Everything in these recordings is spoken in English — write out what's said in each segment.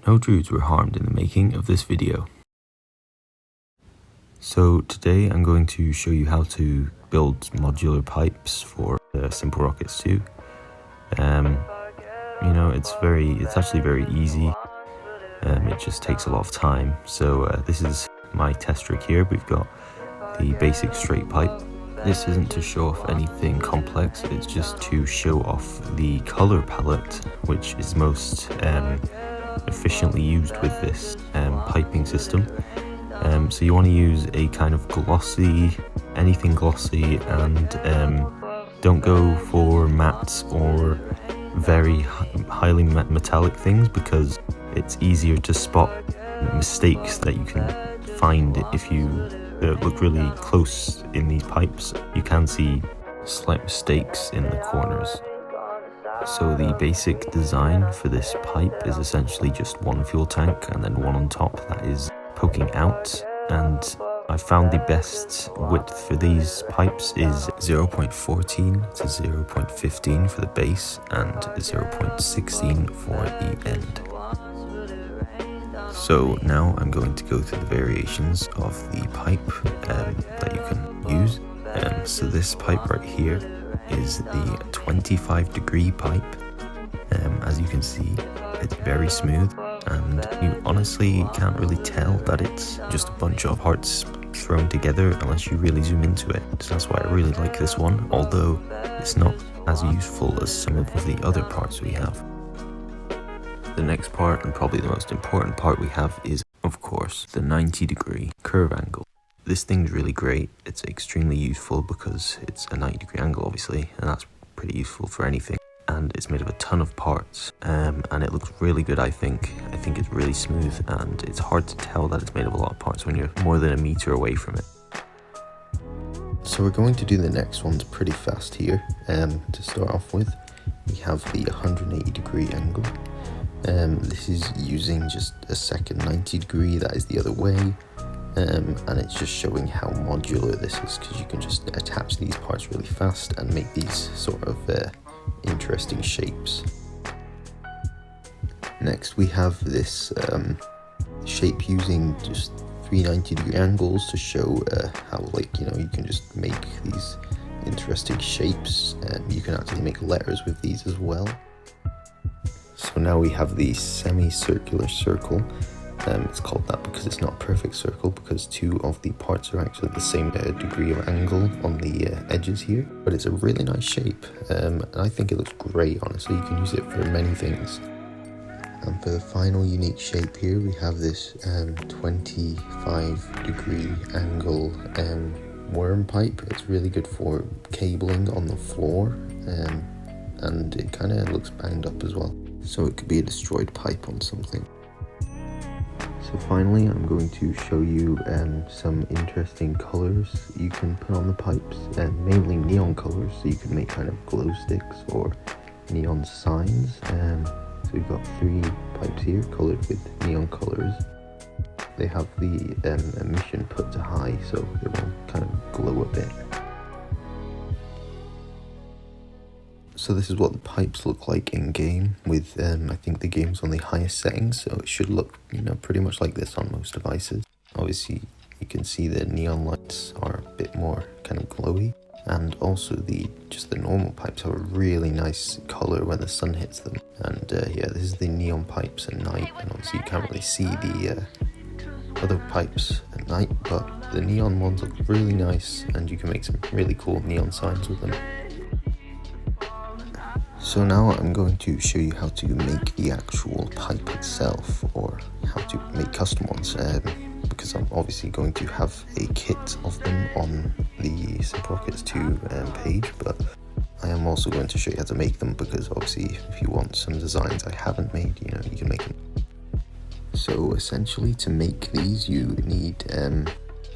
No druids were harmed in the making of this video. So today I'm going to show you how to build modular pipes for Simple Rockets 2. You know, it's actually very easy. It just takes a lot of time. So this is my test rig here. We've got the basic straight pipe. This isn't to show off anything complex, it's just to show off the color palette, which is most efficiently used with this piping system. So you want to use a kind of glossy, anything glossy, and don't go for mattes or very highly metallic things, because it's easier to spot mistakes that you can find if you look really close in these pipes. You can see slight mistakes in the corners. So the basic design for this pipe is essentially just one fuel tank and then one on top that is poking out, and I found the best width for these pipes is 0.14 to 0.15 for the base and 0.16 for the end. So now I'm going to go through the variations of the pipe that you can use. So this pipe right here is the 25-degree pipe. As you can see, it's very smooth, and you honestly can't really tell that it's just a bunch of parts thrown together unless you really zoom into it. So that's why I really like this one, although it's not as useful as some of the other parts we have. The next part, and probably the most important part we have, is of course the 90-degree curve angle. This thing's really great. It's extremely useful because it's a 90-degree angle obviously, and that's pretty useful for anything. And it's made of a ton of parts, and it looks really good. I think it's really smooth, and it's hard to tell that it's made of a lot of parts when you're more than a meter away from it. So we're going to do the next ones pretty fast here. To start off with, we have the 180-degree angle. This is using just a second 90-degree, that is the other way, and it's just showing how modular this is, because you can just attach these parts really fast and make these sort of interesting shapes. Next we have this shape using just 390-degree angles to show how, like, you know, you can just make these interesting shapes, and you can actually make letters with these as well. So now we have the semicircular circle. It's called that because it's not a perfect circle, because two of the parts are actually the same degree of angle on the edges here. But it's a really nice shape, and I think it looks great, honestly. You can use it for many things. And for the final unique shape here, we have this 25-degree angle worm pipe. It's really good for cabling on the floor, and it kind of looks banged up as well. So it could be a destroyed pipe on something. So finally, I'm going to show you some interesting colors you can put on the pipes, and mainly neon colors, so you can make kind of glow sticks or neon signs. So we've got 3 pipes here colored with neon colors. They have the emission put to high, so they will kind of glow a bit. So this is what the pipes look like in game with, I think the game's on the highest settings, so it should look, you know, pretty much like this on most devices. Obviously, you can see the neon lights are a bit more kind of glowy, and also the normal pipes have a really nice color when the sun hits them. And yeah, this is the neon pipes at night, and obviously you can't really see the other pipes at night, but the neon ones look really nice, and you can make some really cool neon signs with them. So now I'm going to show you how to make the actual pipe itself, or how to make custom ones, because I'm obviously going to have a kit of them on the Simple Rockets 2 page, but I am also going to show you how to make them, because obviously if you want some designs I haven't made, you know, you can make them. So essentially, to make these you need,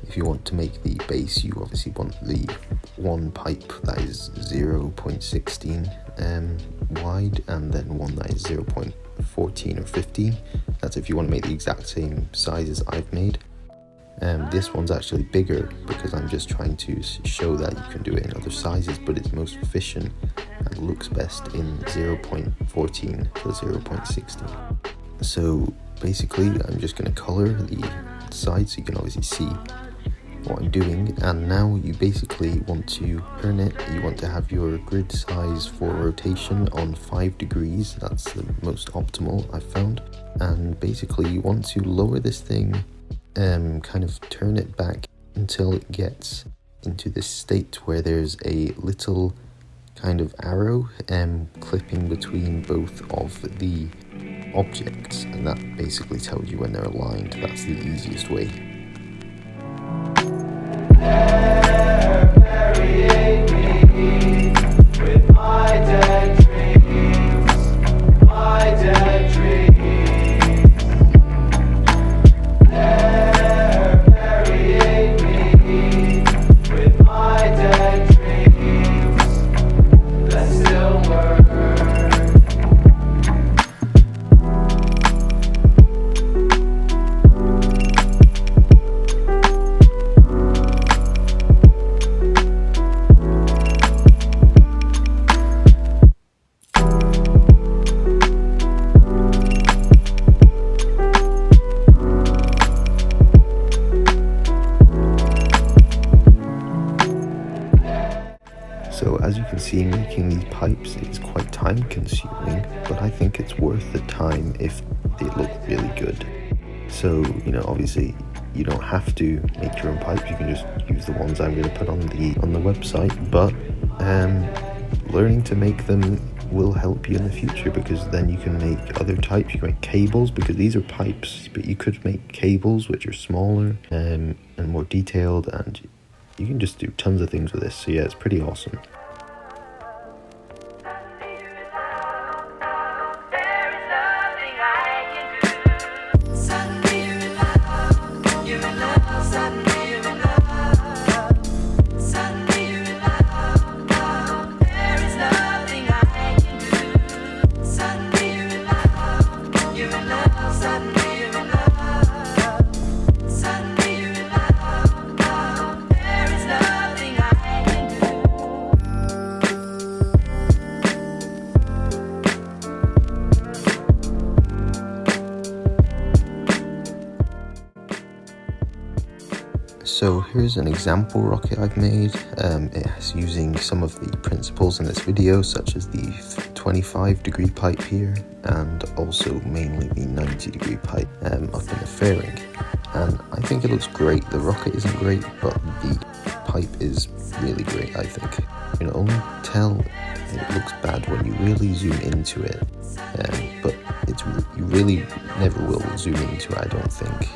if you want to make the base, you obviously want the one pipe that is 0.16 wide, and then one that is 0.14 or 15. That's if you want to make the exact same size as I've made. This one's actually bigger because I'm just trying to show that you can do it in other sizes, but it's most efficient and looks best in 0.14 to 0.16. So basically I'm just going to color the side so you can obviously see what I'm doing. And now you basically want to turn it, you want to have your grid size for rotation on 5 degrees, that's the most optimal I've found. And basically you want to lower this thing, kind of turn it back until it gets into this state where there's a little kind of arrow clipping between both of the objects, and that basically tells you when they're aligned. That's the easiest way. So as you can see, making these pipes is quite time consuming, but I think it's worth the time if they look really good. So, you know, obviously you don't have to make your own pipes, you can just use the ones I'm going to put on the website, but learning to make them will help you in the future, because then you can make other types. You can make cables, because these are pipes, but you could make cables which are smaller and more detailed, and you can just do tons of things with this. So yeah, it's pretty awesome. So here's an example rocket I've made. It's using some of the principles in this video, such as the 25 degree pipe here, and also mainly the 90 degree pipe up in the fairing. And I think it looks great. The rocket isn't great, but the pipe is really great, I think. You can only tell it looks bad when you really zoom into it, but you really never will zoom into it, I don't think.